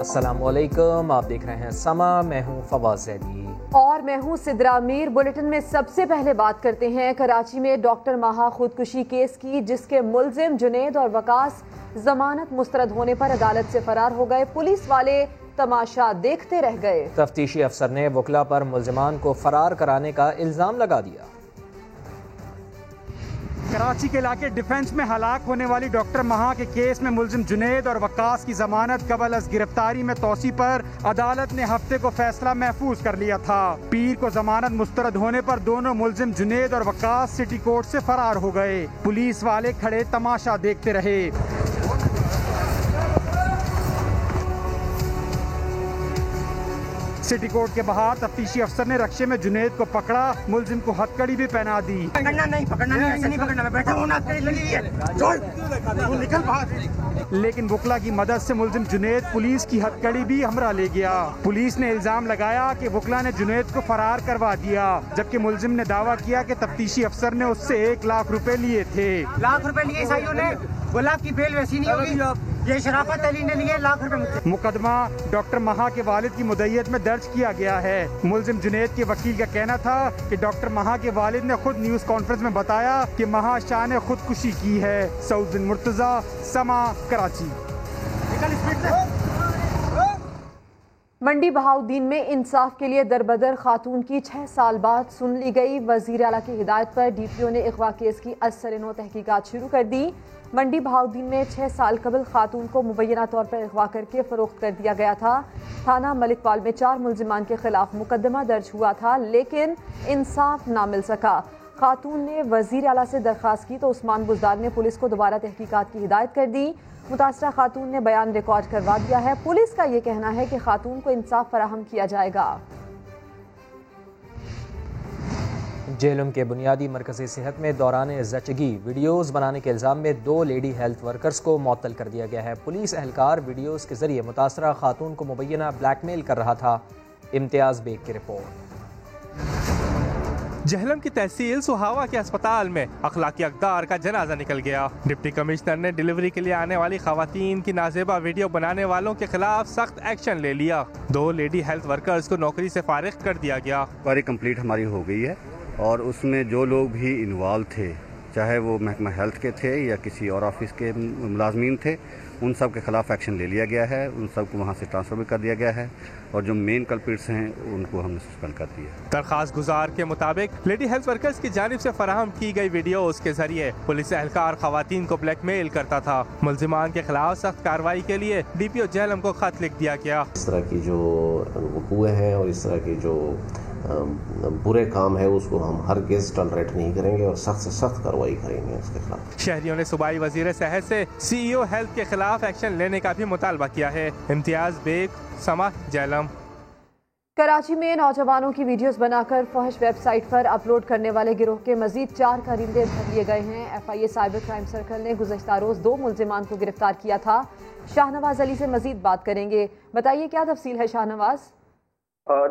السلام علیکم، آپ دیکھ رہے ہیں سما، میں ہوں فواز زیدی اور میں ہوں سدرا میر۔ بلیٹن میں سب سے پہلے بات کرتے ہیں کراچی میں ڈاکٹر مہا خودکشی کیس کی، جس کے ملزم جنید اور وقاص ضمانت مسترد ہونے پر عدالت سے فرار ہو گئے۔ پولیس والے تماشا دیکھتے رہ گئے۔ تفتیشی افسر نے وکلا پر ملزمان کو فرار کرانے کا الزام لگا دیا۔ کراچی کے علاقے ڈیفنس میں ہلاک ہونے والی ڈاکٹر مہا کے کیس میں ملزم جنید اور وقاص کی ضمانت قبل از گرفتاری میں توسیع پر عدالت نے ہفتے کو فیصلہ محفوظ کر لیا تھا۔ پیر کو ضمانت مسترد ہونے پر دونوں ملزم جنید اور وقاص سٹی کورٹ سے فرار ہو گئے۔ پولیس والے کھڑے تماشا دیکھتے رہے۔ سٹی کورٹ کے باہر تفتیشی افسر نے رکشے میں جنید کو پکڑا، ملزم کو ہتھکڑی بھی پہنا دی۔ لیکن وکلا کی مدد سے ملزم جنید پولیس کی ہتھکڑی بھی ہمراہ لے گیا۔ پولیس نے الزام لگایا کہ وکلا نے جنید کو فرار کروا دیا، جبکہ ملزم نے دعویٰ کیا کہ تفتیشی افسر نے اس سے 1 لاکھ روپے لیے تھے۔ لاکھ روپے لیے عیسائیوں نے، گلاب کی بیل ویسی نہیں ہوگی، یہ شرافت علی نے لیے لاکھ روپے۔ مقدمہ ڈاکٹر مہا کے والد کی مدعیت میں درج کیا گیا ہے۔ ملزم جنید کے وکیل کا کہنا تھا کہ ڈاکٹر مہا کے والد نے خود نیوز کانفرنس میں بتایا کہ مہا شاہ نے خودکشی کی ہے۔ سعود بن مرتضی، سما، کراچی۔ منڈی بہاؤالدین میں انصاف کے لیے دربدر خاتون کی 6 سال بعد سن لی گئی۔ وزیر اعلیٰ کی ہدایت پر ڈی پی او نے اغوا کیس کی ازسرنو تحقیقات شروع کر دی۔ منڈی بہاؤالدین میں 6 سال قبل خاتون کو مبینہ طور پر اغوا کر کے فروخت کر دیا گیا تھا۔ تھانہ ملک پال میں 4 ملزمان کے خلاف مقدمہ درج ہوا تھا، لیکن انصاف نہ مل سکا۔ خاتون نے وزیر اعلیٰ سے درخواست کی تو عثمان بزدار نے پولیس کو دوبارہ تحقیقات کی ہدایت کر دی۔ متاثرہ خاتون نے بیان ریکارڈ کروا دیا ہے۔ پولیس کا یہ کہنا ہے کہ خاتون کو انصاف فراہم کیا جائے گا۔ جہلم کے بنیادی مرکزی صحت میں دوران زچگی ویڈیوز بنانے کے الزام میں 2 لیڈی ہیلتھ ورکرز کو معطل کر دیا گیا ہے۔ پولیس اہلکار ویڈیوز کے ذریعے متاثرہ خاتون کو مبینہ بلیک میل کر رہا تھا۔ امتیاز بیگ کی رپورٹ۔ جہلم کی تحصیل سہاوا کے اسپتال میں اخلاقی اقدار کا جنازہ نکل گیا۔ ڈپٹی کمشنر نے ڈیلیوری کے لیے آنے والی خواتین کی نازیبا ویڈیو بنانے والوں کے خلاف سخت ایکشن لے لیا۔ 2 لیڈی ہیلتھ ورکرز کو نوکری سے فارغ کر دیا گیا۔ انکوائری کمپلیٹ ہماری ہو گئی ہے اور اس میں جو لوگ بھی انوالو تھے، چاہے وہ محکمہ ہیلتھ کے تھے یا کسی اور آفس کے ملازمین تھے، ان سب کے خلاف ایکشن لے لیا گیا ہے۔ ان سب کو وہاں سے ٹرانسفر بھی کر دیا گیا ہے اور جو مین کلپریٹس ہیں ان کو ہم نے سسپینڈ کر دیا۔ درخواست گزار کے مطابق لیڈی ہیلتھ ورکرز کی جانب سے فراہم کی گئی ویڈیوز کے ذریعے پولیس اہلکار خواتین کو بلیک میل کرتا تھا۔ ملزمان کے خلاف سخت کارروائی کے لیے ڈی پی او جہلم کو خط لکھ دیا گیا۔ اس طرح کی جو وقوع ہیں اور اس طرح کی جو برے کام ہے اس کو ہم ہرگز ٹالریٹ نہیں کریں گے اور سخت سے سخت کارروائی کریں گے اس کے خلاف۔ شہریوں نے صوبائی وزیر صحت سے سی ای او ہیلتھ کے خلاف ایکشن لینے کا بھی مطالبہ کیا ہے۔ امتیاز بیگ، سما، جہلم۔ کراچی میں نوجوانوں کی ویڈیوز بنا کر فحش ویب سائٹ پر اپلوڈ کرنے والے گروہ کے مزید 4 کارندے دھر لیے گئے ہیں۔ F I A cyber crime circle نے گزشتہ روز 2 ملزمان کو گرفتار کیا تھا۔ شاہنواز علی سے مزید بات کریں گے۔ بتائیے کیا تفصیل ہے شاہنواز؟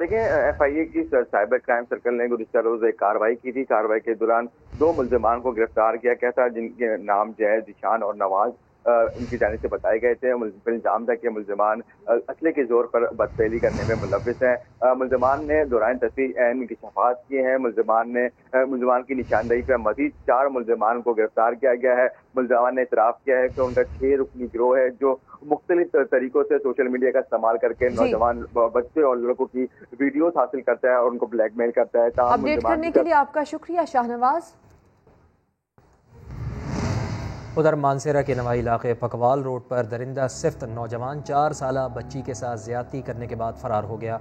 دیکھیں، ایف آئی اے کی سائبر کرائم سرکل نے گزشتہ روز ایک کارروائی کی تھی۔ کارروائی کے دوران 2 ملزمان کو گرفتار کیا گیا تھا، جن کے نام جائز، ذیشان اور نواز ان کی جانب سے بتائے گئے تھے۔ الزام تھا کہ ملزمان اسلحے کے زور پر بدفعلی کرنے میں ملوث ہیں۔ ملزمان نے دوران تفتیش اہم انکشافات کیے ہیں۔ ملزمان کی نشاندہی پر مزید 4 ملزمان کو گرفتار کیا گیا ہے۔ ملزمان نے اعتراف کیا ہے کہ ان کا 6 رکنی گروہ ہے جو مختلف طریقوں سے سوشل میڈیا کا استعمال کر کے نوجوان بچے اور لڑکوں کی ویڈیوز حاصل کرتا ہے اور ان کو بلیک میل کرتا ہے۔ اپڈیٹ کرنے کے لیے آپ کا شکریہ شاہنواز۔ ادھر مانسیرہ کے نوائی علاقے پکوال روڈ پر درندہ صفت نوجوان 4 سالہ بچی کے ساتھ زیادتی کرنے کے بعد فرار ہو گیا۔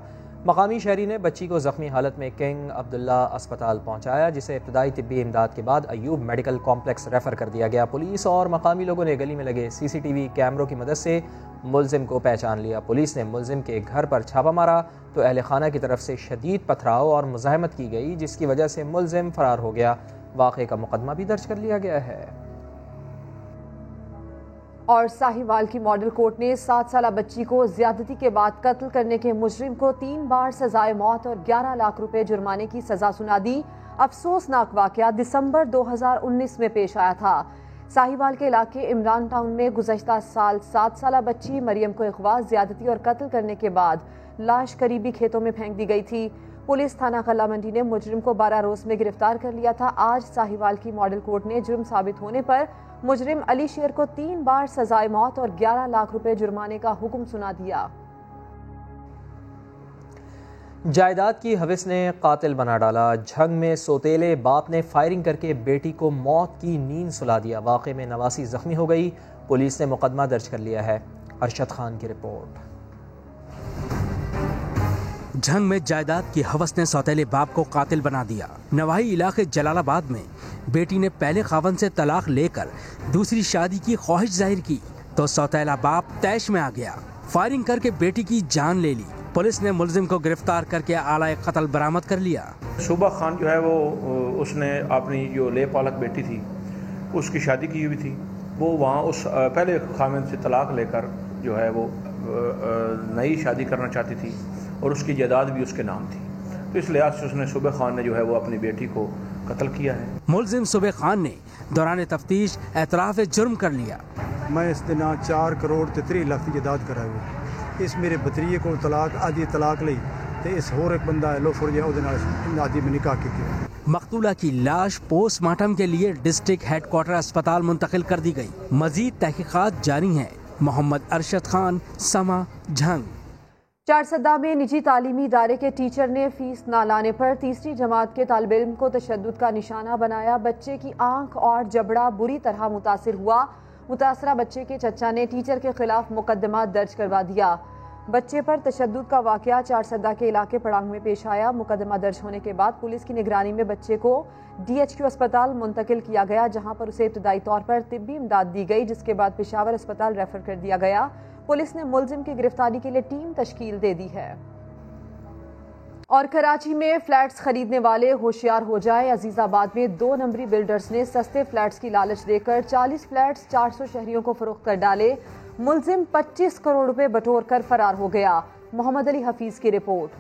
مقامی شہری نے بچی کو زخمی حالت میں کنگ عبداللہ اسپتال پہنچایا، جسے ابتدائی طبی امداد کے بعد ایوب میڈیکل کمپلیکس ریفر کر دیا گیا۔ پولیس اور مقامی لوگوں نے گلی میں لگے CCTV کیمروں کی مدد سے ملزم کو پہچان لیا۔ پولیس نے ملزم کے گھر پر چھاپہ مارا تو اہل خانہ کی طرف سے شدید پتھراؤ اور مزاحمت کی گئی، جس کی وجہ سے ملزم فرار ہو گیا۔ واقعے کا مقدمہ بھی درج کر لیا گیا ہے۔ اور ساہیوال کی ماڈل کورٹ نے 7 سالہ بچی کو زیادتی کے بعد قتل کرنے کے مجرم کو 3 بار سزائے موت اور 11 لاکھ روپے جرمانے کی سزا سنا دی۔ افسوسناک واقعہ دسمبر 2019 میں پیش آیا تھا۔ साहिवाल के इलाके इमरान टाउन में गुज़श्ता साल 7 साला बच्ची मरियम को अगवा, ज्यादती और कत्ल करने के बाद लाश करीबी खेतों में फेंक दी गई थी। पुलिस थाना कल्ला मंडी ने मुजरिम को 12 रोज में गिरफ्तार कर लिया था। आज साहिवाल की मॉडल कोर्ट ने जुर्म साबित होने पर मुजरिम अली शेर को 3 बार सजाए मौत और 11 लाख रुपए जुर्माने का हुक्म सुना दिया। जायदाद की हवस ने कातिल बना डाला। झंग में सोतेले बाप ने फायरिंग करके बेटी को मौत की नींद सुला दिया। वाक़े में नवासी जख्मी हो गई। पुलिस ने मुकदमा दर्ज कर लिया है। अरशद खान की रिपोर्ट। झंग में जायदाद की हवस ने सौतेले बाप को कातिल बना दिया। नवाही इलाके जलालाबाद में बेटी ने पहले खावन से तलाक लेकर दूसरी शादी की ख्वाहिश जाहिर की तो सौतेला बाप तैश में आ गया। फायरिंग करके बेटी की जान ले ली। पुलिस ने मुलजिम को गिरफ्तार करके आला कत्ल बरामद कर लिया। सुबह खान जो है वो उसने अपनी जो ले पालक बेटी थी उसकी शादी की हुई थी। वो वहाँ उस पहले खामिन से तलाक लेकर जो है वो नई शादी करना चाहती थी और उसकी जायदाद भी उसके नाम थी। तो इस लिहाज से उसने सुबह खान ने जो है वो अपनी बेटी को कत्ल किया है। मुलजिम सुबह खान ने दौरान तफ्तीश एतराफ़ जुर्म कर लिया। मैं इस दिन 4 करोड़ 33 लाख की जायदाद करा हुई। इस मेरे भतरीए को तलाक आदि तलाक ली तो इस होर एक बंदा है लोफर जो आदि में निकाह किया। मकतूला की लाश पोस्टमार्टम के लिए डिस्ट्रिक्ट हेडक्वार्टर अस्पताल मुंतकिल कर दी गई। मजीद तहकीकात जारी हैं। मोहम्मद अरशद खान, समा, झंग। चारसदा में निजी तालीमी इदारे के टीचर ने फीस ना लाने पर तीसरी जमात के तालिब इल्म को तशद्दुद का निशाना बनाया। बच्चे की आंख और जबड़ा बुरी तरह मुतासिर हुआ। मुतासरा बच्चे के चचा ने टीचर के खिलाफ मुकदमा दर्ज करवा दिया। बच्चे पर तशद्दुद का वाकया चारसदा के इलाके पड़ांग में पेश आया। मुकदमा दर्ज होने के बाद पुलिस की निगरानी में बच्चे को DHQ अस्पताल मुंतकिल किया गया, जहां पर उसे इब्तदाई तौर पर तिब्बी इमदाद दी गई, जिसके बाद पेशावर अस्पताल रेफर कर दिया गया। पुलिस ने मुलजिम की गिरफ्तारी के लिए टीम तश्कील दे दी है। और कराची में फ्लैट्स खरीदने वाले होशियार हो जाए। अजीजाबाद में 2 नंबरी बिल्डर्स ने सस्ते फ्लैट्स की लालच देकर 40 फ्लैट्स 400 शहरियों को फरोख्त कर डाले। मुलजिम 25 करोड़ रुपए बटोर कर फरार हो गया। मोहम्मद अली हफीज की रिपोर्ट।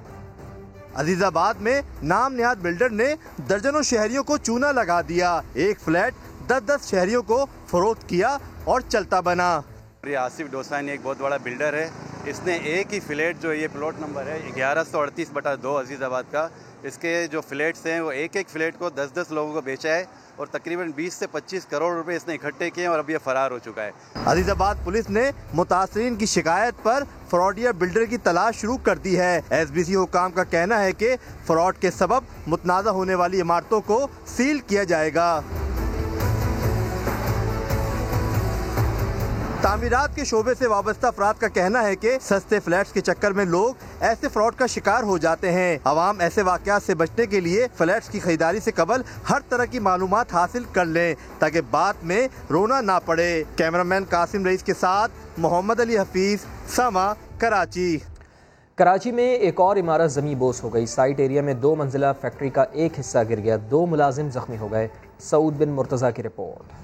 अजीजाबाद में नाम निहाद बिल्डर ने दर्जनों शहरियों को चूना लगा दिया। एक फ्लैट 10-10 शहरियों को फरोख्त किया और चलता बना। आसिफ डोसानी एक बहुत बड़ा बिल्डर है। इसने एक ही फ्लैट जो ये प्लॉट नंबर है 1138/2 अजीज़ाबाद का, इसके जो फ्लैट्स हैं वो एक फ्लैट को 10-10 लोगों को बेचा है और तकरीबन 20 से 25 करोड़ रुपए इसने इकट्ठे किए और अब ये फरार हो चुका है। अजीज़ाबाद पुलिस ने मुतासरीन की शिकायत पर फ्रॉडियर बिल्डर की तलाश शुरू कर दी है। SBC हुकाम का कहना है कि फ्रॉड के सबब मुतनाज़ा होने वाली इमारतों को सील किया जाएगा। तामीरात के शोबे से वाबस्ता अफराद का कहना है कि सस्ते फ्लैट्स के चक्कर में लोग ऐसे फ्रॉड का शिकार हो जाते हैं। अवाम ऐसे वाक़यात से बचने के लिए फ्लैट्स की खरीदारी से कबल हर तरह की मालूमात हासिल कर लें ताकि बाद में रोना ना पड़े। कैमरामैन कासिम रईस के साथ मोहम्मद अली हफीज, समा, कराची। कराची में एक और इमारत ज़मीं बोस हो गई। साइट एरिया में 2 मंजिला फैक्ट्री का एक हिस्सा गिर गया। 2 मुलाजिम जख्मी हो गए। सऊद बिन मुर्तज़ा की रिपोर्ट।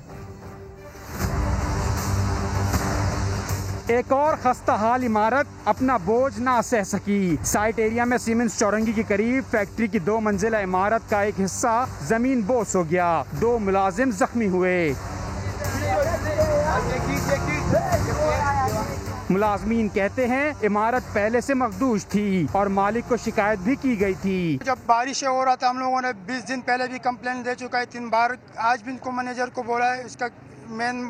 एक और खस्ता हाल इमारत अपना बोझ ना सह सकी। साइट एरिया में सीमेंट्स चौरंगी के करीब फैक्ट्री की 2 मंजिला इमारत का एक हिस्सा जमीन बोस हो गया। 2 मुलाजिम जख्मी हुए। मुलाजमीन कहते हैं इमारत पहले से मखदूश थी और मालिक को शिकायत भी की गई थी। जब बारिश हो रहा था हम लोगों ने 20 दिन पहले भी कंप्लेंट दे चुका है 3 बार। आज भी इनको मैनेजर को बोला है। इसका मेन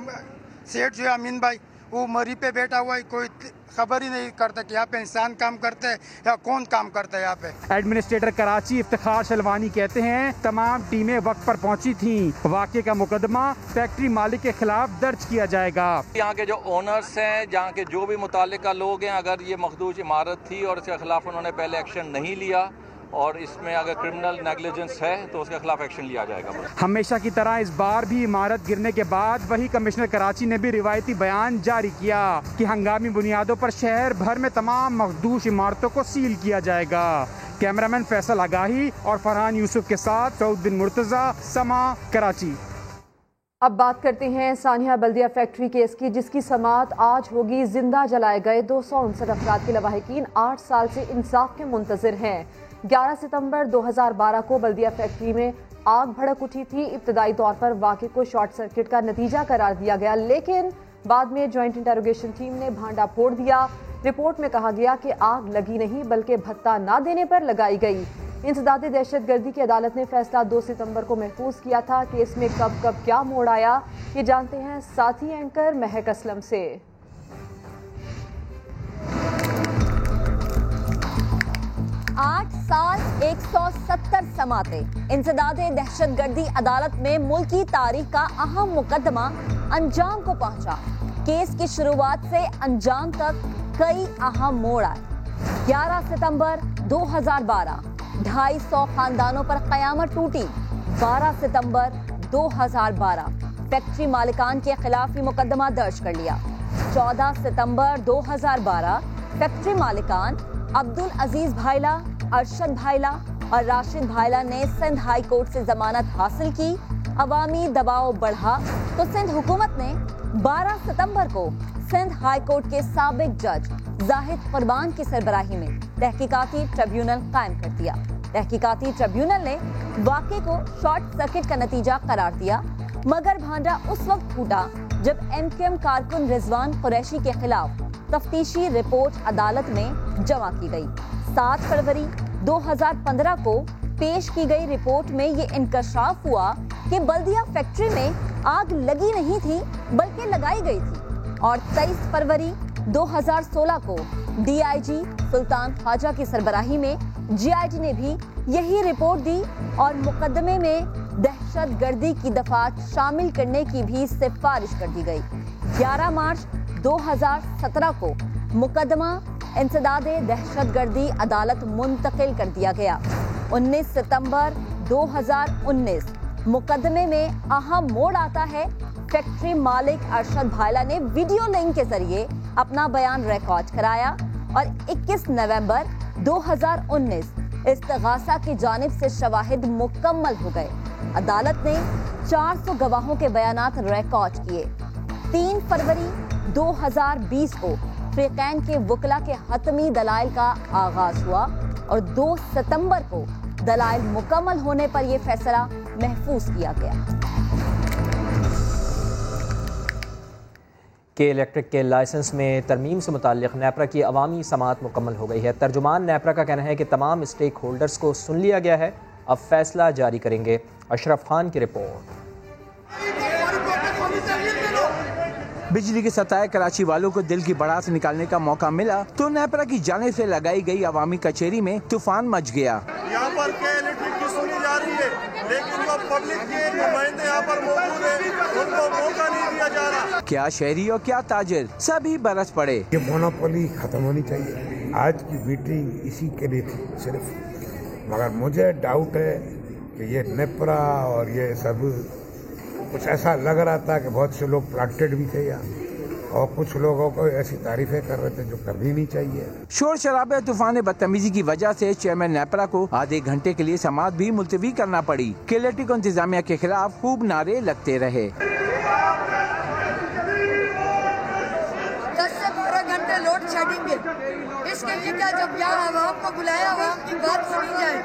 सेठ जो है अमीन भाई वो मरी पे बैठा हुआ है, कोई खबर ही नहीं करता कि यहाँ पे इंसान काम करते हैं या कौन काम करता है यहाँ पे। एडमिनिस्ट्रेटर कराची इफ्तिखार शलवानी कहते हैं तमाम टीमें वक्त पर पहुँची थीं। वाक़े का मुकदमा फैक्ट्री मालिक के खिलाफ दर्ज किया जाएगा। यहाँ के जो ओनर्स हैं, जहाँ के जो भी मुतालिका लोग हैं, अगर ये मखदूश इमारत थी और इसके खिलाफ उन्होंने पहले एक्शन नहीं लिया और इसमें अगर क्रिमिनल नेग्लिजेंस है तो उसके खिलाफ एक्शन लिया जाएगा। हमेशा की तरह इस बार भी इमारत गिरने के बाद वही कमिश्नर कराची ने भी रिवायती बयान जारी किया कि हंगामी बुनियादों पर शहर भर में तमाम मखदूश इमारतों को सील किया जाएगा। कैमरामैन फैसल आगाही और फरहान यूसुफ के साथ सऊद बिन मुर्तज़ा, समा, कराची। अब बात करते हैं सानिया बल्दिया फैक्ट्री केस की, जिसकी समाअत आज होगी। जिंदा जलाए गए 259 अफराद के लवाहिकीन 8 साल से इंसाफ के मुंतजिर हैं। 11 सितंबर 2012 को बल्दिया फैक्ट्री में आग भड़क उठी थी। इब्तदाई तौर पर वाक़े को शॉर्ट सर्किट का नतीजा करार दिया गया, लेकिन बाद में ज्वाइंट इंटेरोगेशन टीम ने भांडा फोड़ दिया। रिपोर्ट में कहा गया कि आग लगी नहीं बल्कि भत्ता ना देने पर लगाई गई। इंसदादे दहशतगर्दी की अदालत ने फैसला 2 सितंबर को महफूज किया था। केस में कब कब क्या मोड़ आया, ये जानते हैं साथी एंकर महक असलम से। 8 साल 170 समातें। इंसदादे दहशतगर्दी अदालत में मुल्की तारीख का अहम मुकदमा अंजाम को पहुंचा। केस की शुरुआत से अंजाम तक कई अहम मोड़ आए। 11 सितंबर 2012 250 खानदानों पर कयामत टूटी। 12 सितंबर 2012 फैक्ट्री मालिकान के खिलाफ ही मुकदमा दर्ज कर लिया। 14 सितंबर 2012 फैक्ट्री मालिकान अब्दुल अजीज भाईला, अरशद भाईला और राशिद भाईला ने सिंध हाई कोर्ट से जमानत हासिल की। अवामी दबाव बढ़ा तो सिंध हुकूमत ने 12 सितंबर को सिंध हाई कोर्ट के साबिक जज जाहिद कुर्बान की सरबराही में तहकीकाती ट्रिब्यूनल कायम कर दिया। तहकीकाती ट्रिब्यूनल ने वाक़े को शॉर्ट सर्किट का नतीजा करार दिया, मगर भांडा उस वक्त फूटा जब MQM कारकुन रिजवान कुरैशी के खिलाफ तफ्तीशी रिपोर्ट अदालत में जमा की गई। 7 फरवरी 2015 को पेश की गई रिपोर्ट में ये इंकशाफ हुआ कि बल्दिया फैक्ट्री में आग लगी नहीं थी बल्कि लगाई गई थी। और 23 फरवरी 2016 को DIG सुल्तान ख्वाजा की सरबराही में GIG ने भी यही रिपोर्ट दी और मुकदमे में दहशतगर्दी की दफात शामिल करने की भी सिफारिश कर दी गई। 11 मार्च 2017 को मुकदमा इंसदादे दहशतगर्दी अदालत मुंतकिल कर दिया गया। 19 सितंबर 2019 मुकदमे में अहम मोड़ आता है। फैक्ट्री मालिक अरशद भाईला ने वीडियो लिंक के जरिए अपना बयान रिकॉर्ड कराया और 21 नवंबर 2019 इस्तिगासा की जानिब से शवाहिद मुकम्मल हो गए। अदालत ने 400 गवाहों के बयानात रिकॉर्ड किए। 3 फरवरी 2020 को फ्रीकैन के वकला के हतमी दलाइल का आगाज हुआ और 2 सितंबर को दलाइल मुकम्मल होने पर यह फैसला महफूज किया गया। के इलेक्ट्रिक के लाइसेंस में तरमीम से मुताल्लिक नेपरा की अवामी समाअत मुकम्मल हो गई है। तर्जुमान नेपरा का कहना है कि तमाम स्टेक होल्डर्स को सुन लिया गया है, अब फैसला जारी करेंगे। अशरफ खान की रिपोर्ट। बिजली के सताए कराची वालों को दिल की भड़ास निकालने का मौका मिला तो नेपरा की जानिब से लगाई गई अवामी कचहरी में तूफान मच गया। यहाँ पर के इलेक्ट्रिक की सुनी जा रही है, लेकिन जो पब्लिक के नुमाइंदे यहाँ पर मौजूद हैं, उनको मौका नहीं दिया जा रहा। क्या शहरी और क्या ताजिर सभी बरस पड़े। ये मोनोपोली खत्म होनी चाहिए। आज की मीटिंग इसी के लिए थी सिर्फ, मगर मुझे डाउट है कि ये नेपरा और ये सब कुछ ऐसा लग रहा था कि बहुत से लोग प्लांटेड भी थे यहाँ और कुछ लोगों को ऐसी तारीफें कर रहे थे जो करनी नहीं चाहिए। शोर शराबे तूफान बदतमीजी की वजह से चेयरमैन नेपरा को आधे घंटे के लिए समाअत भी मुलतवी करना पड़ी। केलेटी को इंतजामिया के खिलाफ खूब नारे लगते रहे। 10 से 12 घंटे लोड शेडिंग है। इसके लिए क्या जब यहाँ आवाम को बुलाया, आवाम की बात सुनी जाए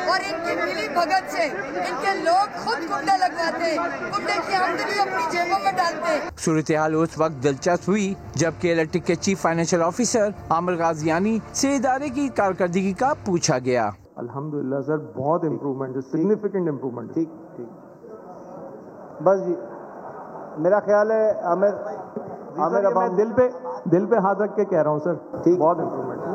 और इनकी मिली भगत से इनके लोग खुद कुंडे लगवाते हैं, कुंडे की आमदनी अपनी जेबों में डालते हैं। सूरत हाल उस वक्त दिलचस्प हुई जब केलेटी के चीफ फाइनेंशियल ऑफिसर आमिर गाजियानी से इदारे की कारकर्दगी का पूछा गया। अल्हम्दुलिल्लाह सर, बहुत इम्प्रूवमेंट है, सिग्निफिकेंट इम्प्रूवमेंट। ठीक ठीक, बस जी मेरा ख्याल है आमिर अब मैं दिल पे हाथ रख के कह रहा हूँ सर, बहुत इम्प्रूवमेंट है।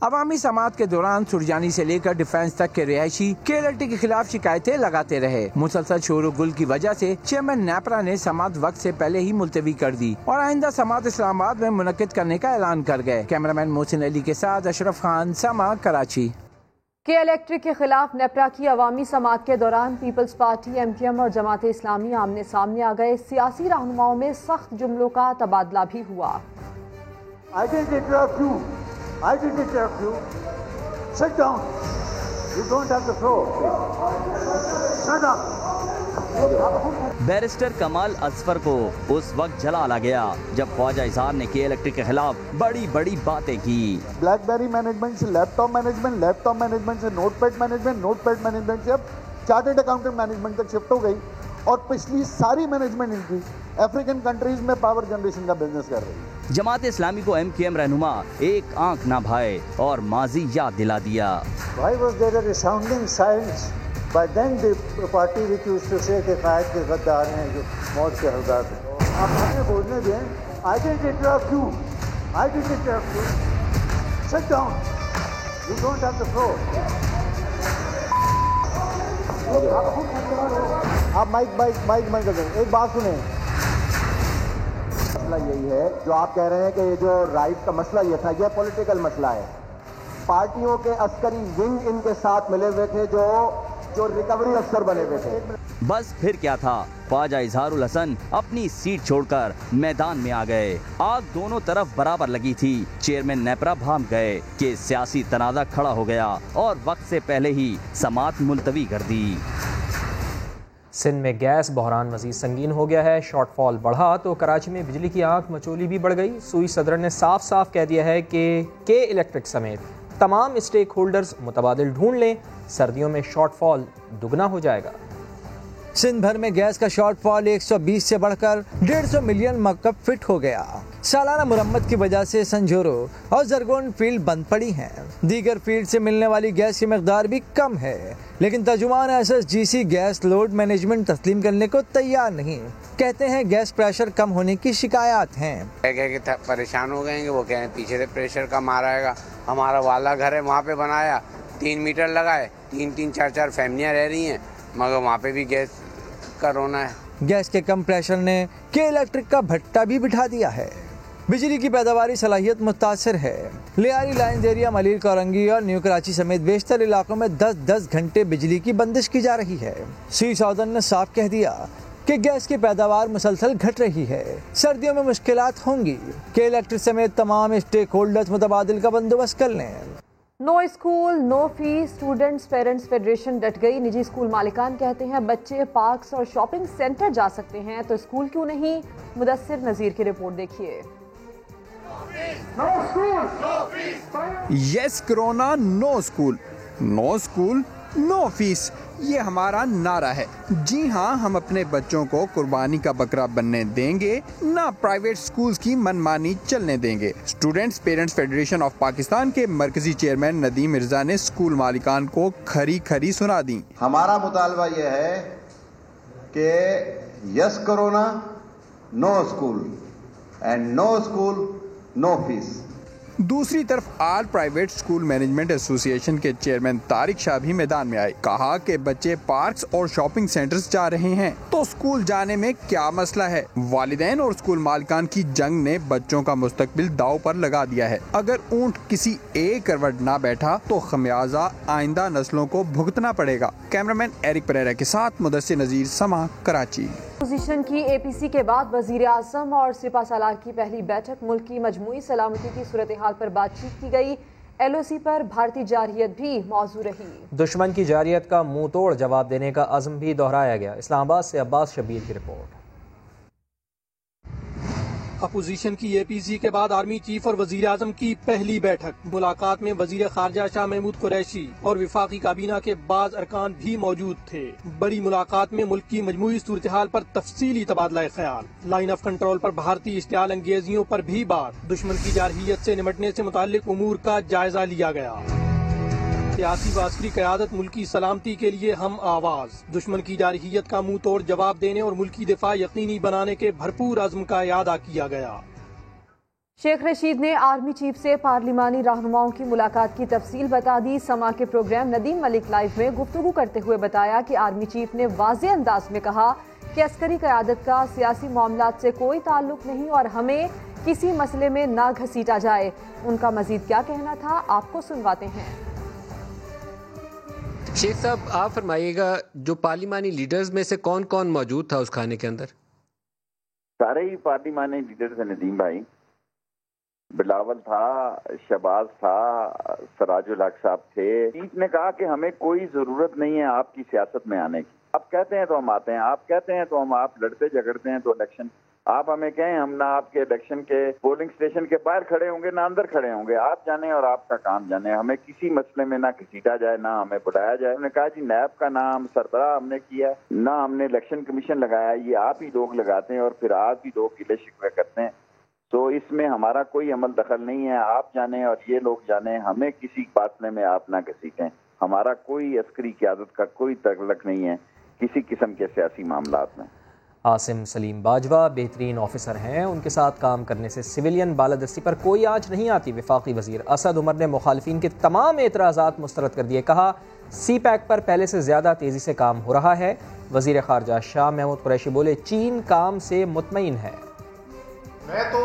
अवामी समाअत के दौरान सुरजानी से लेकर डिफेंस तक के रिहायशी केलेटी के खिलाफ शिकायतें लगाते रहे। मुसलसल शोर गुल की वजह से चेयरमैन नेपरा ने समाअत वक्त से पहले ही मुलतवी कर दी और आइंदा समाअत इस्लामाबाद में मुनक्किद करने का ऐलान कर गए। कैमरामैन मोहसिन अली के साथ अशरफ खान, समा, कराची। के इलेक्ट्रिक के खिलाफ नेपरा की अवामी समाअत के दौरान पीपल्स पार्टी, MQM और जमात इस्लामी आमने सामने आ गए। सियासी रहनुमाओं में सख्त जुमलों का तबादला भी हुआ। I didn't interrupt you. Sit down. You don't have the floor. Shut up. Barrister कमाल असफर को उस वक्त जलाला गया जब ख्वाजा इजहार ने के इलेक्ट्रिक के खिलाफ बड़ी बड़ी बातें की। ब्लैकबेरी मैनेजमेंट से लैपटॉप मैनेजमेंट, लैपटॉप मैनेजमेंट से नोटपैड मैनेजमेंट, नोटपैड मैनेजमेंट से अब चार्टर्ड अकाउंटेंट मैनेजमेंट तक शिफ्ट हो गई और पिछली सारी मैनेजमेंट इनकी अफ्रीकन कंट्रीज में पावर जनरेशन का बिजनेस कर रही है। जमात इस्लामी को MKM रहनुमा एक आंख ना भाए और माजी याद दिला दिया। Why was there a resounding silence by then the party which used to say कि कायद के गद्दार हैं जो मौत के हकदार हैं। आप हमें बोलने दें। I didn't interrupt you. I didn't interrupt you. Sit down. You don't have the floor. आप माइक कर दें। एक बात सुने, मसला यही है जो आप कह रहे हैं कि ये जो राइट का मसला ये था, ये पॉलिटिकल मसला है। पार्टियों के अस्करी विंग इनके साथ मिले हुए थे जो रिकवरी अफसर बने हुए थे। बस फिर क्या था, ख्वाजा इजहारुल हसन अपनी सीट छोड़कर मैदान में आ गए। आग दोनों तरफ बराबर लगी थी। चेयरमैन नेपरा भाग गए कि सियासी तनाज़ा खड़ा हो गया और वक्त से पहले ही समाअत मुलतवी कर दी। सिंध में गैस बहरान मजीद संगीन हो गया है। शॉर्टफॉल बढ़ा तो कराची में बिजली की आंख मचोली भी बढ़ गई। सूई सदर ने साफ साफ कह दिया है कि के इलेक्ट्रिक समेत तमाम स्टेक होल्डर्स मुतबादिल ढूंढ लें, सर्दियों में शॉर्टफॉल दुगना हो जाएगा। सिंध भर में गैस का शॉर्टफॉल 120 से बढ़कर 150 मिलियन मकब फिट हो गया। सालाना मुरम्मत की वजह से संजोरो और जरगोन फील्ड बंद पड़ी हैं। दीगर फील्ड से मिलने वाली गैस की मकदार भी कम है, लेकिन तर्जुमान SSGC गैस लोड मैनेजमेंट तस्लीम करने को तैयार नहीं। कहते हैं गैस प्रेशर कम होने की शिकायत हैं। परेशान हो गए, वो कह रहे हैं पीछे से प्रेशर कम आ रहेगा। हमारा वाला घर है, वहाँ पे बनाया 3 मीटर लगाए, 3-3, 4-4 फैमिलियाँ रह रही हैं, मगर वहाँ पे भी गैस का रोना है। गैस के कम प्रेशर ने के इलेक्ट्रिक का भट्टा भी बिठा दिया है। बिजली की पैदावारी सलाहियत मुतासर है। लियारी लाइन्स एरिया, मलीर कोरंगी और न्यू कराची समेत बेशतर इलाकों में 10-10 घंटे बिजली की बंदिश की जा रही है। सी साउदर्न ने साफ कह दिया कि गैस की पैदावार मुसलसल घट रही है। सर्दियों में मुश्किलात होंगी। के इलेक्ट्रिक समेत तमाम स्टेक होल्डर्स मुतबादिल का बंदोबस्त कर लें। No school no fees, students parents federation डट गई। निजी स्कूल मालिकान कहते हैं बच्चे पार्क्स और शॉपिंग सेंटर जा सकते हैं तो स्कूल क्यों नहीं। मुदस्सिर नज़ीर की रिपोर्ट देखिए। Yes corona, no school, no school no fees, ये हमारा नारा है। जी हाँ, हम अपने बच्चों को कुर्बानी का बकरा बनने देंगे, ना प्राइवेट स्कूल्स की मनमानी चलने देंगे। Students parents federation of Pakistan के मरकजी चेयरमैन नदीम मिर्जा ने स्कूल मालिकान को खरी खरी सुना दी। हमारा मुतालबा ये है कि yes corona, no school and no school no fees. दूसरी तरफ all private school management association के चेयरमैन तारिक शाह भी मैदान में आए। कहा कि बच्चे पार्क्स और शॉपिंग सेंटर्स जा रहे हैं तो स्कूल जाने में क्या मसला है। वालिदैन और स्कूल मालिकान की जंग ने बच्चों का मुस्तकबिल दाव पर लगा दिया है। अगर ऊंट किसी एक करवट ना बैठा तो खमियाजा आइंदा नस्लों को भुगतना पड़ेगा। कैमरामैन एरिक परेरा के साथ मुदस्सिर नज़ीर, समा, कराची। अपोजिशन की APC के बाद वजीर आज़म और सिपा सालार की पहली बैठक। मुल्क की मजमूई सलामती की सूरत हाल पर बातचीत की गई। LOC पर भारतीय जारहियत भी मौजू रही। दुश्मन की जारहियत का मुंह तोड़ जवाब देने का अज़्म भी दोहराया गया। इस्लामाबाद से अब्बास शबीर की रिपोर्ट। अपोजिशन की APC के बाद आर्मी चीफ और वजीर आजम की पहली बैठक। मुलाकात में वजीर खारजा शाह महमूद कुरैशी और विफाकी काबीना के बाज अरकान भी मौजूद थे। बड़ी मुलाकात में मुल्क की मजमूई सूरत हाल पर तफसीली तबादला ख्याल, लाइन ऑफ कंट्रोल पर भारतीय इश्तियाल अंगेजियों पर भी बात, दुश्मन की जारहियत से निपटने से मुताल्लिक उमूर का जायजा लिया गया। सियासी व अस्करी क़यादत मुल्की सलामती के लिए हम आवाज, दुश्मन की जारहियत का मुंह तोड़ जवाब देने और मुल्की दिफा यकीनी बनाने के भरपूर अज़्म का यादा किया गया। शेख रशीद ने आर्मी चीफ से पार्लिमानी रहनुमाओं की मुलाकात की तफसील बता दी। समा के प्रोग्राम नदीम मलिक लाइव में गुफ्तगू करते हुए बताया कि आर्मी चीफ ने वाज़ेह अंदाज में कहा कि अस्करी क़यादत का सियासी मामलात से कोई ताल्लुक नहीं और हमें किसी मसले में ना घसीटा जाए। उनका मजीद क्या कहना था, आपको सुनवाते हैं। शेख साहब, आप फरमाइएगा, जो पार्लिमानी लीडर्स में से कौन कौन मौजूद था उस खाने के अंदर? सारे ही पार्लिमानी लीडर्स हैं नदीम भाई। बिलावल था, शहबाज था, सराजुल हक साहब थे। चीफ ने कहा कि हमें कोई जरूरत नहीं है आपकी सियासत में आने की। आप कहते हैं तो हम आते हैं, आप कहते हैं तो हम, आप लड़ते झगड़ते हैं तो इलेक्शन آپ ہمیں کہیں ہم نہ آپ کے الیکشن کے پولنگ اسٹیشن کے باہر کھڑے ہوں گے نہ اندر کھڑے ہوں گے، آپ جانے اور آپ کا کام جانے، ہمیں کسی مسئلے میں نہ گھسیٹا جائے نہ ہمیں بلایا جائے۔ انہوں نے کہا جی نیب کا نام سربراہ ہم نے کیا نہ ہم نے الیکشن کمیشن لگایا، یہ آپ ہی لوگ لگاتے ہیں اور پھر آپ ہی لوگ گلے شکوے کرتے ہیں، تو اس میں ہمارا کوئی عمل دخل نہیں ہے، آپ جانیں اور یہ لوگ جانیں، ہمیں کسی فاصلے میں آپ نہ گھسیٹیں، ہمارا کوئی عسکری قیادت کا کوئی تعلق نہیں ہے کسی قسم کے سیاسی معاملات میں۔ عاصم سلیم باجوہ بہترین آفیسر ہیں، ان کے ساتھ کام کرنے سے سویلین بالادستی پر کوئی آنچ نہیں آتی۔ وفاقی وزیر اسد عمر نے مخالفین کے تمام اعتراضات مسترد کر دیے، کہا سی پیک پر پہلے سے زیادہ تیزی سے کام ہو رہا ہے۔ وزیر خارجہ شاہ محمود قریشی بولے چین کام سے مطمئن ہے۔ میں تو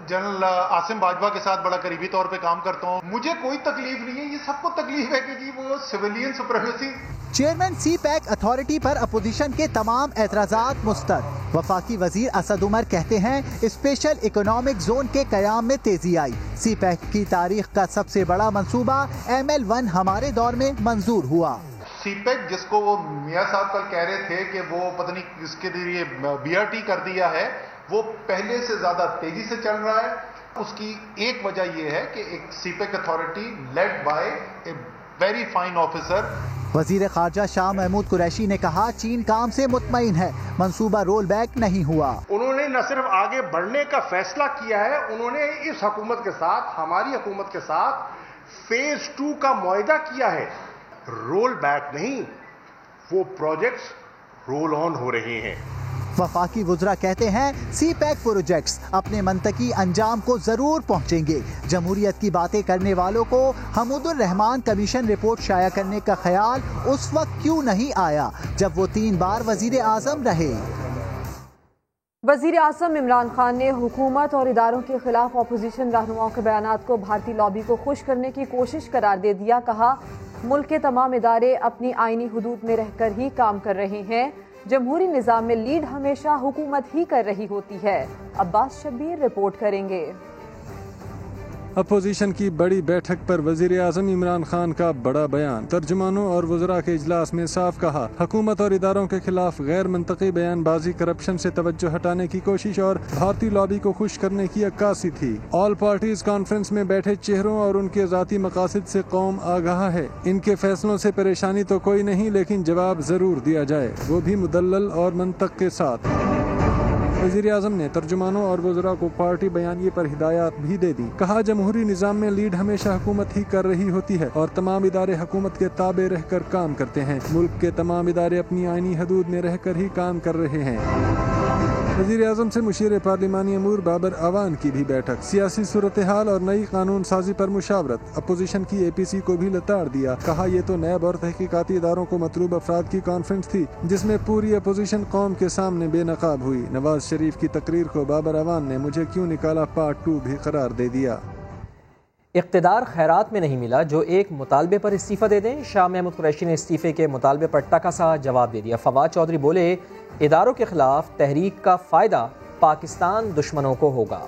جنرل عاصم باجوہ کے ساتھ بڑا قریبی طور پہ کام کرتا ہوں، مجھے کوئی تکلیف نہیں ہے، یہ سب کو تکلیف ہے کہ جی وہ civilian supremacy. Chairman CPEC authority پر اپوزیشن کے تمام اعتراضات مسترد۔ وفاقی وزیر اسد عمر کہتے ہیں اسپیشل اکنامک زون کے قیام میں تیزی آئی۔ سی پیک کی تاریخ کا سب سے بڑا منصوبہ ML1 ہمارے دور میں منظور ہوا۔ سی پیک جس کو وہ میاں صاحب کل کہہ رہے تھے کہ وہ پتہ نہیں اس کے لیے BRT کر دیا ہے، وہ پہلے سے زیادہ تیزی سے چل رہا ہے۔ اس کی ایک وجہ یہ ہے کہ ایک CPEC authority led by a very fine officer. وزیر خارجہ شاہ محمود قریشی نے کہا چین کام سے مطمئن ہے، منصوبہ رول بیک نہیں ہوا۔ انہوں نے نہ صرف آگے بڑھنے کا فیصلہ کیا ہے، انہوں نے اس حکومت کے ساتھ، ہماری حکومت کے ساتھ فیز 2 کا معاہدہ کیا ہے، رول بیک نہیں، وہ پروجیکٹس رول آن ہو رہے ہیں۔ وفاقی وزراء کہتے ہیں سی پیک پروجیکٹس اپنے منطقی انجام کو ضرور پہنچیں گے۔ جمہوریت کی باتیں کرنے والوں کو حمود الرحمان کمیشن رپورٹ شائع کرنے کا خیال اس وقت کیوں نہیں آیا جب وہ 3 بار وزیر اعظم رہے؟ وزیر اعظم عمران خان نے حکومت اور اداروں کے خلاف اپوزیشن رہنماؤں کے بیانات کو بھارتی لابی کو خوش کرنے کی کوشش قرار دے دیا۔ کہا ملک کے تمام ادارے اپنی آئینی حدود میں رہ کر ہی کام کر رہے ہیں، جمہوری نظام میں لیڈ ہمیشہ حکومت ہی کر رہی ہوتی ہے۔ عباس شبیر رپورٹ کریں گے۔ اپوزیشن کی بڑی بیٹھک پر وزیر اعظم عمران خان کا بڑا بیان۔ ترجمانوں اور وزراء کے اجلاس میں صاف کہا حکومت اور اداروں کے خلاف غیر منطقی بیان بازی، کرپشن سے توجہ ہٹانے کی کوشش اور بھارتی لابی کو خوش کرنے کی عکاسی تھی۔ آل پارٹیز کانفرنس میں بیٹھے چہروں اور ان کے ذاتی مقاصد سے قوم آگاہ ہے۔ ان کے فیصلوں سے پریشانی تو کوئی نہیں، لیکن جواب ضرور دیا جائے، وہ بھی مدلل اور منطق کے ساتھ۔ وزیر اعظم نے ترجمانوں اور وزراء کو پارٹی بیانیے پر ہدایات بھی دے دی۔ کہا جمہوری نظام میں لیڈ ہمیشہ حکومت ہی کر رہی ہوتی ہے اور تمام ادارے حکومت کے تابع رہ کر کام کرتے ہیں۔ ملک کے تمام ادارے اپنی آئینی حدود میں رہ کر ہی کام کر رہے ہیں۔ وزیر اعظم سے مشیر پارلیمانی امور بابر اعوان کی بھی بیٹھک۔ سیاسی صورتحال اور نئی قانون سازی پر مشاورت۔ اپوزیشن کی APC کو بھی لتاڑ دیا۔ کہا یہ تو نیب اور تحقیقاتی اداروں کو مطلوب افراد کی کانفرنس تھی جس میں پوری اپوزیشن قوم کے سامنے بے نقاب ہوئی۔ نواز شریف کی تقریر کو بابر اعوان نے مجھے کیوں نکالا پارٹ 2 بھی قرار دے دیا۔ اقتدار خیرات میں نہیں ملا، جو ایک مطالبے پر استعفیٰ دے دیں۔ شاہ محمود قریشی نے استعفے کے مطالبے پر ٹکا سا جواب دے دیا۔ فواد چودھری بولے اداروں کے خلاف تحریک کا فائدہ پاکستان دشمنوں کو ہوگا۔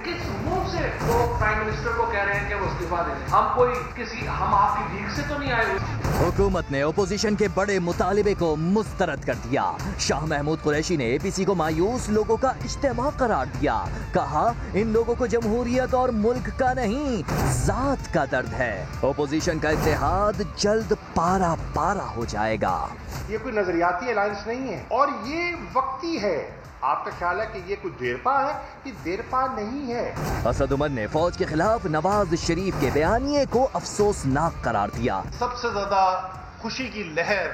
کس منہ سے وہ پرائم منسٹر کو کہہ رہے ہیں کہ وہ استعفیٰ دے دیں؟ ہم آپ کی بھیک سے تو نہیں آئے ہوئے۔ حکومت نے اپوزیشن کے بڑے مطالبے کو مسترد کر دیا۔ شاہ محمود قریشی نے APC کو مایوس لوگوں کا اجتماع قرار دیا۔ کہا ان لوگوں کو جمہوریت اور ملک کا نہیں، ذات کا درد ہے۔ اپوزیشن کا اتحاد جلد پارا پارا ہو جائے گا۔ یہ کوئی نظریاتی الائنس نہیں ہے اور یہ وقتی ہے۔ آپ کا خیال ہے کہ یہ کوئی دیرپا ہے؟ یہ دیرپا نہیں ہے۔ اسد عمر نے فوج کے خلاف نواز شریف کے بیانیے کو افسوسناک قرار دیا۔ سب سے زیادہ خوشی کی لہر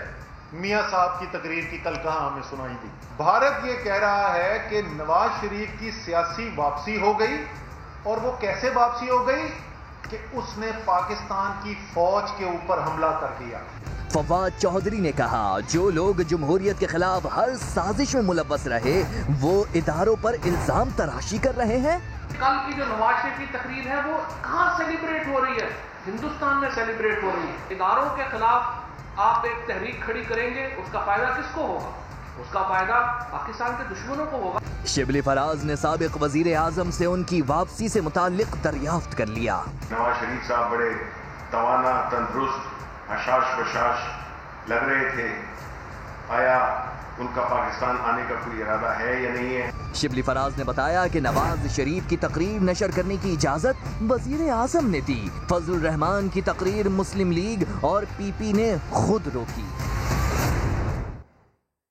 میاں صاحب کی تقریر کی کل کہاں ہمیں سنائی دی۔ بھارت یہ کہہ رہا ہے کہ نواز شریف کی سیاسی واپسی ہو گئی، اور وہ کیسے واپسی ہو گئی کہ اس نے پاکستان کی فوج کے اوپر حملہ کر دیا۔ فواد چودھری نے کہا جو لوگ جمہوریت کے خلاف ہر سازش میں ملوث رہے وہ اداروں پر الزام تراشی کر رہے ہیں۔ کل کی جو نواز شریف کی تقریر ہے وہ کہاں سیلیبریٹ ہو رہی ہے؟ ہندوستان میں سیلیبریٹ ہو رہی ہے۔ اداروں کے خلاف آپ ایک تحریک کھڑی کریں گے، اس کا فائدہ کس کو ہوگا؟ اس کا فائدہ پاکستان کے دشمنوں کو ہوگا۔ شبلی فراز نے سابق وزیر اعظم سے ان کی واپسی سے متعلق دریافت کر لیا۔ نواز شریف صاحب بڑے توانا، تندرست، حشاش بشاش لگ رہے تھے، آیا ان کا پاکستان آنے کا کوئی ارادہ ہے یا نہیں ہے۔ شبلی فراز نے بتایا کہ نواز شریف کی تقریر نشر کرنے کی اجازت وزیر اعظم نے دی، فضل الرحمان کی تقریر مسلم لیگ اور پی پی نے خود روکی۔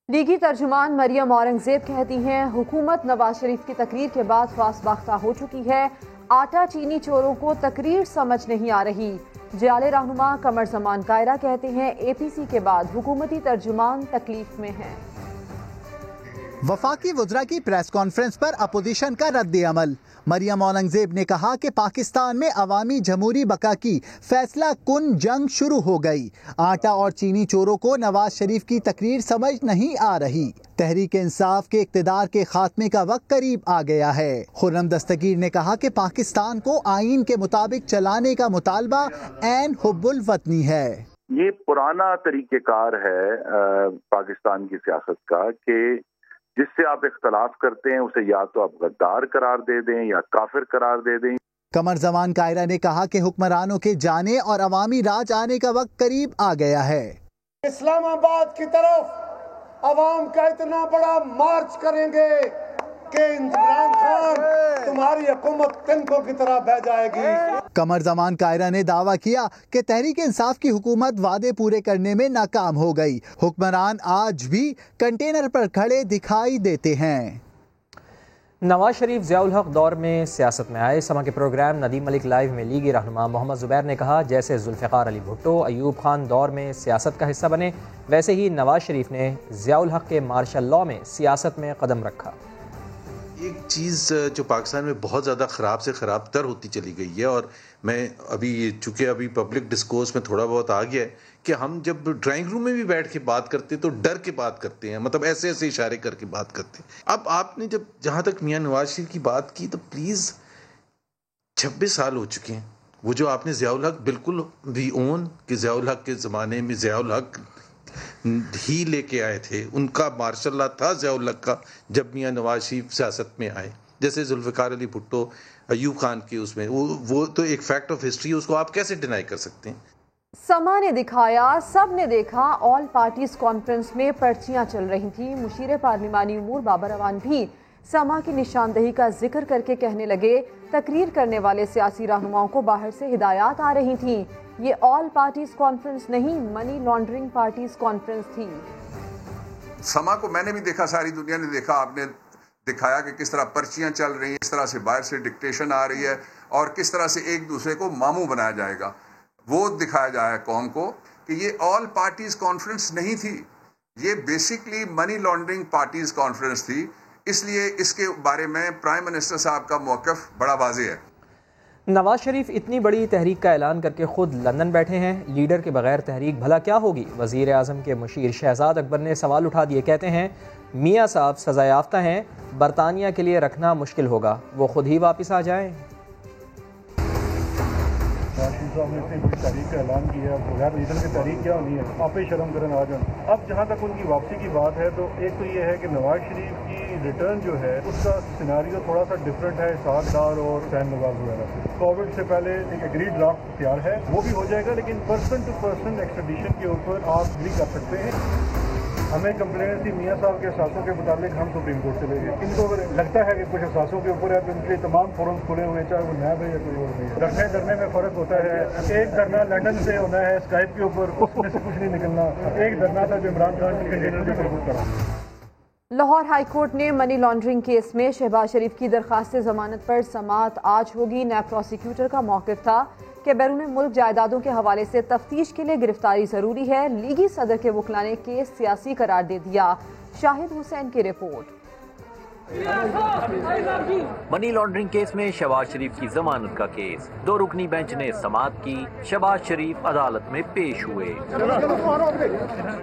لیگی ترجمان مریم اورنگزیب کہتی ہیں حکومت نواز شریف کی تقریر کے بعد خاص باختہ ہو چکی ہے، آٹا چینی چوروں کو تقریر سمجھ نہیں آ رہی۔ جعلی رہنما قمر زمان کائرہ کہتے ہیں اے پی سی کے بعد حکومتی ترجمان تکلیف میں ہیں۔ وفاقی وزراء کی پریس کانفرنس پر اپوزیشن کا رد عمل۔ مریم اورنگزیب نے کہا کہ پاکستان میں عوامی جمہوری بقا کی فیصلہ کن جنگ شروع ہو گئی، آٹا اور چینی چوروں کو نواز شریف کی تقریر سمجھ نہیں آ رہی، تحریک انصاف کے اقتدار کے خاتمے کا وقت قریب آ گیا ہے۔ خرم دستگیر نے کہا کہ پاکستان کو آئین کے مطابق چلانے کا مطالبہ عین حب الوطنی ہے۔ یہ پرانا طریقہ کار ہے پاکستان کی سیاست کا کہ جس سے آپ اختلاف کرتے ہیں اسے یا تو آپ غدار قرار دے دیں یا کافر قرار دے دیں۔ قمر زمان کائرہ نے کہا کہ حکمرانوں کے جانے اور عوامی راج آنے کا وقت قریب آ گیا ہے۔ اسلام آباد کی طرف عوام کا اتنا بڑا مارچ کریں گے کہ عمران خان تمہاری حکومت تنکوں کی طرح بہ جائے گی۔ قمر زمان کائرہ نے دعویٰ کیا کہ تحریک انصاف کی حکومت وعدے پورے کرنے میں ناکام ہو گئی، حکمران آج بھی کنٹینر پر کھڑے دکھائی دیتے ہیں۔ نواز شریف ضیاء الحق دور میں سیاست میں آئے۔ سما کے پروگرام ندیم ملک لائیو میں لیگی رہنما محمد زبیر نے کہا جیسے ذوالفقار علی بھٹو ایوب خان دور میں سیاست کا حصہ بنے، ویسے ہی نواز شریف نے ضیاء الحق کے مارشل لاء میں سیاست میں قدم رکھا۔ ایک چیز جو پاکستان میں بہت زیادہ خراب سے خراب تر ہوتی چلی گئی ہے، اور میں چونکہ ابھی پبلک ڈسکورس میں تھوڑا بہت آ گیا ہے کہ ہم جب ڈرائنگ روم میں بھی بیٹھ کے بات کرتے تو ڈر کے بات کرتے ہیں، مطلب ایسے ایسے اشارے کر کے بات کرتے ہیں۔ اب آپ نے جہاں تک میاں نواز شریف کی بات کی تو پلیز 26 سال ہو چکے ہیں، وہ جو آپ نے ضیاء الحق بالکل بھی اون کہ ضیاء الحق کے زمانے میں ضیاء الحق ہی لے کے آئے تھے، ان کا مارشل لا تھا ضیاء الحق کا جب میاں نواز شریف سیاست میں آئے، جیسے ذوالفقار علی بھٹو ایوب خان کے اس میں وہ تو ایک فیکٹ آف ہسٹری، اس کو آپ کیسے ڈینائی کر سکتے ہیں۔ سما نے دکھایا، سب نے دیکھا، آل پارٹیز کانفرنس میں پرچیاں چل رہی تھیں۔ مشیر پارلیمانی امور بابر اعوان بھی سما کی نشاندہی کا ذکر کر کے کہنے لگے تقریر کرنے والے سیاسی رہنماؤں کو باہر سے ہدایات آ رہی تھیں، یہ آل پارٹیز کانفرنس نہیں، منی لانڈرنگ پارٹیز کانفرنس تھی۔ سما کو میں نے بھی دیکھا، ساری دنیا نے دیکھا، آپ نے دکھایا کہ کس طرح پرچیاں چل رہی ہیں، کس طرح سے باہر سے ڈکٹیشن آ رہی ہے اور کس طرح سے ایک دوسرے کو ماموں بنایا جائے گا۔ وہ دکھایا جائے قوم کو کہ یہ آل پارٹیز کانفرنس نہیں تھی، یہ basically money laundering parties conference تھی، اس لیے اس کے بارے میں پرائم منسٹر صاحب کا موقف بڑا واضح ہے۔ نواز شریف اتنی بڑی تحریک کا اعلان کر کے خود لندن بیٹھے ہیں، لیڈر کے بغیر تحریک بھلا کیا ہوگی؟ وزیر اعظم کے مشیر شہزاد اکبر نے سوال اٹھا دیے، کہتے ہیں میاں صاحب سزا یافتہ ہیں، برطانیہ کے لیے رکھنا مشکل ہوگا، وہ خود ہی واپس آ جائیں۔ صاحب نے اتنی بڑی تحریک کا اعلان کیا ہے، بغیر لیڈر کی تحریک کیا ہونی ہے؟ آپ ہی شرم کریں آ جائیں۔ اب جہاں تک ان کی واپسی کی بات ہے تو ایک تو یہ ہے کہ نواز شریف کی ریٹرن جو ہے اس کا سیناریو تھوڑا سا ڈفرینٹ ہے اسحاق ڈار اور حسین نواز وغیرہ سے۔ کووڈ سے پہلے ایک ایگریڈ ڈرافٹ تیار ہے، وہ بھی ہو جائے گا، لیکن پرسن ٹو پرسن ایکسٹریڈیشن کے اوپر آپ اگری کر سکتے ہیں۔ ہمیں کمپلین تھی میاں صاحب کے احساسوں کے متعلق، ہم سپریم کورٹ چلے گئے۔ ان کو اگر لگتا ہے کہ کچھ احساسوں کے اوپر ہے تو ان کے تمام فورم کھلے ہوئے ہیں، چاہے وہ نیب ہے یا کوئی اور بھی ہے۔ ڈرنے میں فرق ہوتا ہے، ایک دھرنا لندن سے ہونا ہے اسکائپ کے اوپر، اس میں سے کچھ نہیں نکلنا، ایک دھرنا تھا جو عمران خان کے کنٹینر کے اوپر کرا۔ لاہور ہائی کورٹ نے منی لانڈرنگ کیس میں شہباز شریف کی درخواست ضمانت پر سماعت آج ہوگی۔ نیب پروسیکیوٹر کا موقف تھا کہ بیرون ملک جائیدادوں کے حوالے سے تفتیش کے لیے گرفتاری ضروری ہے، لیگی صدر کے وکلاء نے کیس سیاسی قرار دے دیا۔ شاہد حسین کی رپورٹ۔ منی لانڈرنگ کیس میں شہباز شریف کی ضمانت کا کیس، 2 رکنی بینچ نے سماعت کی، شہباز شریف عدالت میں پیش ہوئے۔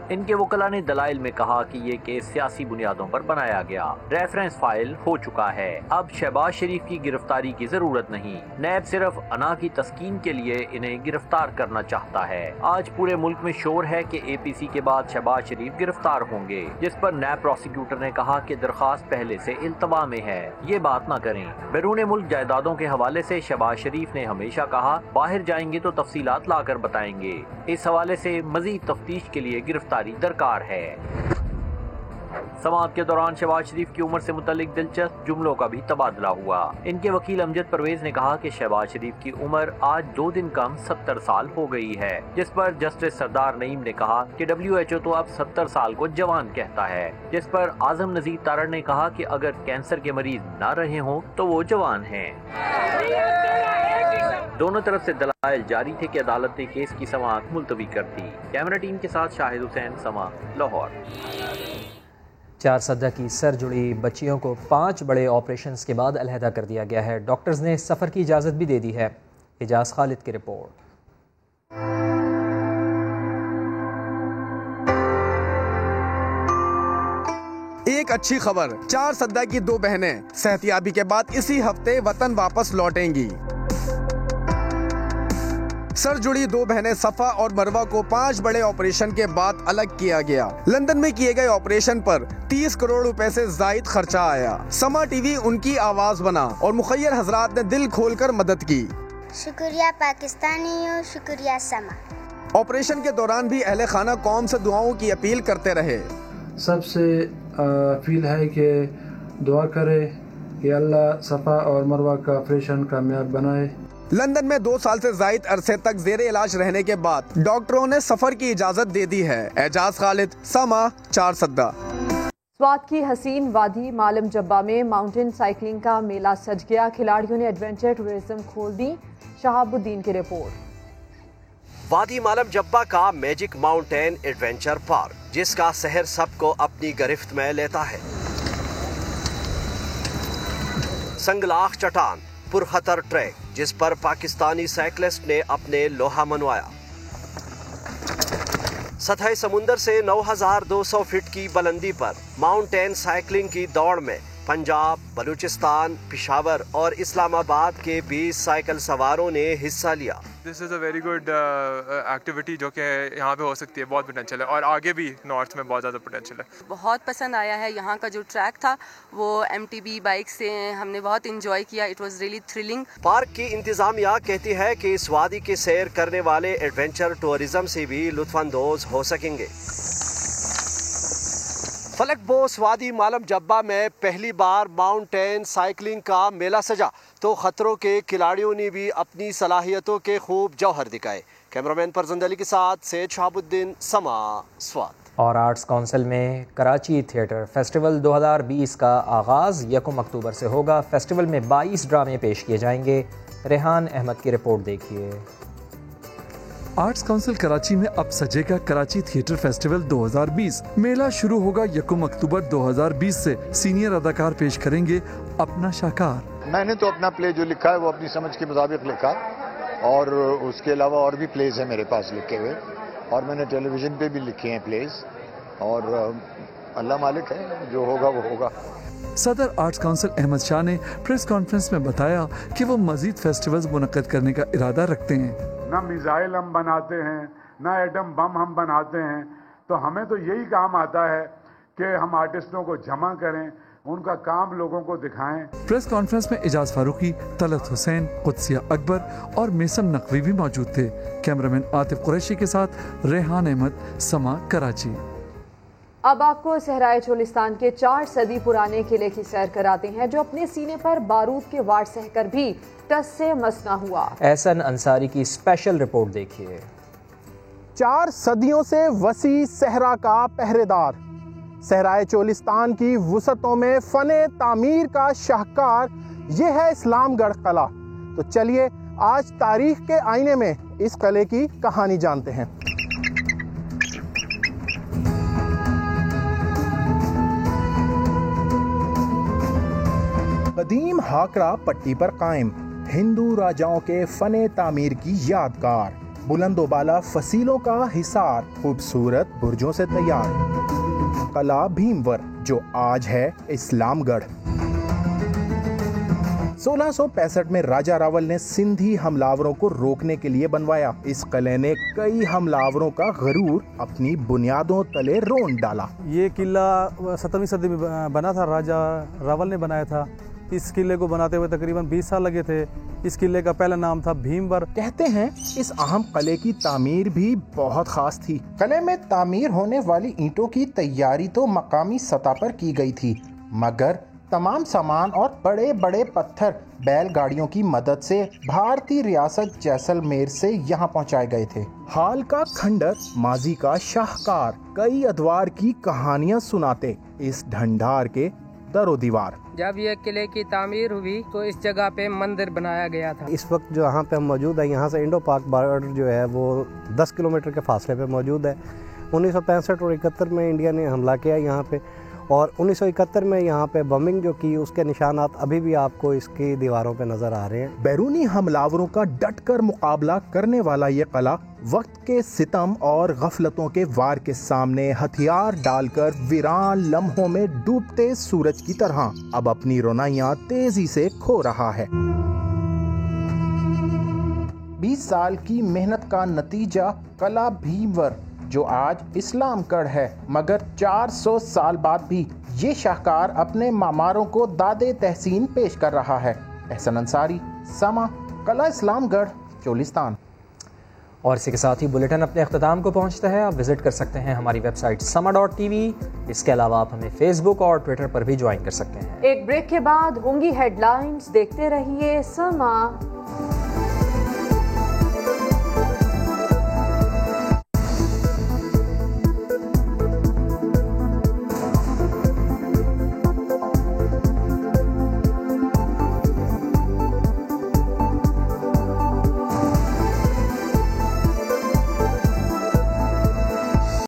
ان کے وکلاء نے دلائل میں کہا کہ یہ کیس سیاسی بنیادوں پر بنایا گیا، ریفرنس فائل ہو چکا ہے، اب شہباز شریف کی گرفتاری کی ضرورت نہیں، نیب صرف انا کی تسکین کے لیے انہیں گرفتار کرنا چاہتا ہے۔ آج پورے ملک میں شور ہے کہ اے پی سی کے بعد شہباز شریف گرفتار ہوں گے، جس پر نیب پروسیکیوٹر نے کہا کہ درخواست پہلے سے التوا میں ہے، یہ بات نہ کریں۔ بیرون ملک جائیدادوں کے حوالے سے شہباز شریف نے ہمیشہ کہا باہر جائیں گے تو تفصیلات لا کر بتائیں گے، اس حوالے سے مزید تفتیش کے لیے گرفتاری درکار ہے۔ समाअत के दौरान शहबाज शरीफ की उम्र से मुतल्लिक दिलचस्प जुमलों का भी तबादला हुआ। इनके वकील अमजद परवेज ने कहा कि शहबाज शरीफ की उम्र आज 2 दिन कम 70 साल हो गई है, जिस पर जस्टिस सरदार नईम ने कहा कि WHO तो अब 70 साल को जवान कहता है, जिस पर आजम नजीर तारड़ ने कहा कि अगर कैंसर के मरीज न रहे हों तो वो जवान हैं। दोनों तरफ से दलाइल जारी थे कि अदालत ने केस की समाअत मुलतवी कर दी। कैमरा टीम के साथ शाहिद हुसैन, समा, लाहौर। 4 सद्दा की सर जुड़ी बच्चियों को 5 बड़े ऑपरेशंस के बाद अलहदा कर दिया गया है। डॉक्टर्स ने सफ़र की इजाज़त भी दे दी है। इजाज़ खालिद की रिपोर्ट। एक अच्छी खबर, 4 सद्दा की 2 बहनें सेहतियाबी के बाद इसी हफ्ते वतन वापस लौटेंगी। सर जुड़ी 2 बहनें सफा और मरवा को 5 बड़े ऑपरेशन के बाद अलग किया गया। लंदन में किए गए ऑपरेशन पर 30 करोड़ रुपए से जायद खर्चा आया। समा टीवी उनकी आवाज बना और मुखय्यर हजरात ने दिल खोलकर मदद की। शुक्रिया पाकिस्तानियों, शुक्रिया समा। ऑपरेशन के दौरान भी अहले खाना कौम से दुआओं की अपील करते रहे। सबसे अपील है कि दुआ करे कि अल्लाह सफा और मरवा का ऑपरेशन कामयाब बनाए। लंदन में 2 साल से जायद अरसे तक जेर इलाज रहने के बाद डॉक्टरों ने सफर की इजाजत दे दी है। एजाज खालिद, समा, 4 सद्दा। स्वात की हसीन वादी मालम जब्बा में माउंटेन साइकिलिंग का मेला सज गया। खिलाड़ियों ने एडवेंचर टूरिज्म खोल दी। शहाबुद्दीन की रिपोर्ट। वादी मालम जब्बा का मैजिक माउंटेन एडवेंचर पार्क, जिसका शहर सबको अपनी गिरफ्त में लेता है। संगलाख चट्टान, पुरखतर ट्रैक जिस पर पाकिस्तानी साइकिलिस्ट ने अपने लोहा मनवाया। सतह समुंदर से 9200 फीट की बुलंदी पर माउंटेन साइकिलिंग की दौड़ में पंजाब, बलूचिस्तान, पेशावर और इस्लामाबाद के 20 साइकिल सवारों ने हिस्सा लिया। This is a very good activity जो कि यहाँ पे हो सकती है, बहुत पोटेंशियल है और आगे भी नॉर्थ में बहुत ज़्यादा पोटेंशियल है। बहुत पसंद आया है यहाँ का जो ट्रैक था वो MTB बाइक से हमने बहुत इंजॉय किया। It was really thrilling. Park की इंतजामिया कहती है कि इस वादी की सैर करने वाले एडवेंचर टूरिज्म से भी लुत्फानंदोज हो सकेंगे। फलकबोस वादी मालम जब्बा में पहली बार माउंटेन साइकिलिंग का मेला सजा तो खतरों के खिलाड़ियों ने भी अपनी सलाहियतों के खूब जौहर दिखाए। कैमरामैन परजंद अली के साथ सैयद शहाबुद्दीन, समा, स्वात। और आर्ट्स काउंसिल में कराची थिएटर फेस्टिवल 2020 का आगाज़ 1 अक्टूबर से होगा। फेस्टिवल में 22 ड्रामे पेश किए जाएंगे। रेहान अहमद की रिपोर्ट देखिए। आर्ट्स काउंसिल कराची में अब सजेगा कराची थिएटर फेस्टिवल 2020। मेला शुरू होगा 1 अक्टूबर 2020 से। सीनियर अदाकार पेश करेंगे अपना शाकार। मैंने तो अपना प्ले जो लिखा है वो अपनी समझ के मुताबिक लिखा और उसके अलावा और भी प्लेज हैं मेरे पास लिखे हुए और मैंने टेलीविज़न पे भी लिखे हैं प्लेज और अल्लाह मालिक है, जो होगा वो होगा। सदर आर्ट्स काउंसिल अहमद शाह ने प्रेस कॉन्फ्रेंस में बताया कि वो मजीद फेस्टिवल्स मुनक्कद करने का इरादा रखते हैं। ना मिसाइल हम बनाते हैं, ना एटम बम हम बनाते हैं, तो हमें तो यही काम आता है कि हम आर्टिस्टों को जमा करें, उनका काम लोगों को दिखाएं। प्रेस कॉन्फ्रेंस में एजाज फारूकी, तलत हुसैन, कुदसिया अकबर और मेसम नकवी भी मौजूद थे। कैमरामैन आतिफ कुरैशी के साथ रेहान अहमद, समा, कराची। अब आपको सहराए चोलिस्तान के 4 सदी पुराने किले की सैर कराते हैं, जो अपने सीने पर बारूद के वार सहकर भी टस से मस ना हुआ। एहसन अंसारी की स्पेशल रिपोर्ट देखिए। 4 सदियों से वसी सहरा का पहरेदार, सहराए चोलिस्तान की वुसतों में फने तामीर का शाहकार, ये है इस्लामगढ़ किला। तो चलिए आज तारीख के आईने में इस किले की कहानी जानते हैं। कदीम हाकरा पट्टी पर कायम हिंदू राजाओं के फने तामीर की यादगार, बुलंदोबाला फसीलों का हिसार, खूबसूरत बुर्जों से तैयार किला भीमवर, जो आज है इस्लामगढ़। 1665 में राजा रावल ने सिंधी हमलावरों को रोकने के लिए बनवाया। इस किले ने कई हमलावरों का गरूर अपनी बुनियादों तले रोंद डाला। ये किला 17वीं सदी में बना था, राजा रावल ने बनाया था। इस किले को बनाते हुए तकरीबन 20 साल लगे थे। इस किले का पहला नाम था भीमवर। कहते हैं इस अहम किले की तामीर भी बहुत खास थी। किले में तामीर होने वाली ईंटों की तैयारी तो मकामी सतह पर की गई थी, मगर तमाम सामान और बड़े बड़े पत्थर बैलगाड़ियों की मदद से भारतीय रियासत जैसलमेर से यहाँ पहुँचाए गए थे। हाल का खंडर माजी का शाहकार कई अदवार की कहानियाँ सुनाते इस ढंढार के दरो दीवार। जब ये किले की तामीर हुई तो इस जगह पे मंदिर बनाया गया था। इस वक्त जो यहाँ पे हम मौजूद है, यहाँ से इंडो पाक बॉर्डर जो है वो 10 किलोमीटर के फासले पे मौजूद है। 1965 और 71 में इंडिया ने हमला किया यहाँ पे, और 1971 में यहाँ पे बमिंग जो की, उसके निशानात अभी भी आपको इसकी दीवारों पे नजर आ रहे हैं। बैरूनी हमलावरों का डटकर मुकाबला करने वाला ये किला वक्त के सितम और गफलतों के वार के सामने हथियार डालकर वीरान लम्हों में डूबते सूरज की तरह अब अपनी रोनाइयां तेजी से खो रहा है। 20 साल की मेहनत का नतीजा किला भीमवर जो आज इस्लामगढ़ है, मगर 400 साल बाद भी ये शाहकार अपने मामारों को दादे तहसीन पेश कर रहा है। एहसन अंसारी, समा, किला इस्लामगढ़, चोलिस्तान। और इसी के साथ ही बुलेटिन अपने अख्ताम को पहुंचता है। आप विजिट कर सकते हैं हमारी वेबसाइट sama.tv। इसके अलावा आप हमें फेसबुक और ट्विटर पर भी ज्वाइन कर सकते हैं। एक ब्रेक के बाद होंगी हेडलाइंस, देखते रहिए समा।